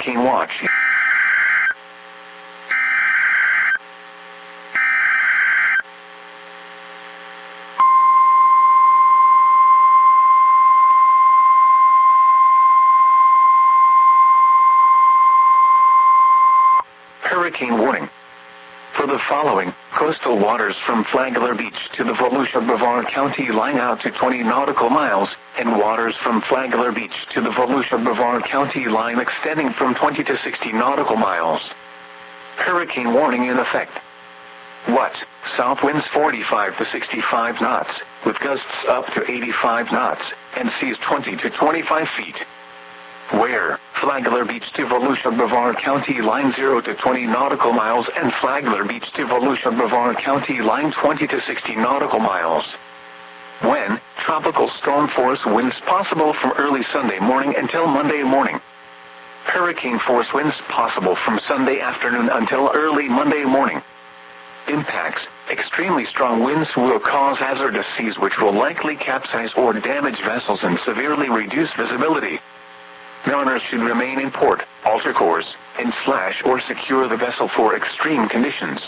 Hurricane watch. Hurricane warning. For the following, coastal waters from Flagler Beach to the Volusia-Brevard County line out to 20 nautical miles, and waters from Flagler Beach to the Volusia-Brevard County line extending from 20 to 60 nautical miles. Hurricane warning in effect. What? South winds 45 to 65 knots, with gusts up to 85 knots, and seas 20 to 25 feet. Where? Flagler Beach to Volusia-Brevard County line 0 to 20 nautical miles and Flagler Beach to Volusia-Brevard County line 20 to 60 nautical miles. When? Tropical storm force winds possible from early Sunday morning until Monday morning. Hurricane force winds possible from Sunday afternoon until early Monday morning. Impacts. Extremely strong winds will cause hazardous seas which will likely capsize or damage vessels and severely reduce visibility. Mariners should remain in port, alter course, and slash or secure the vessel for extreme conditions.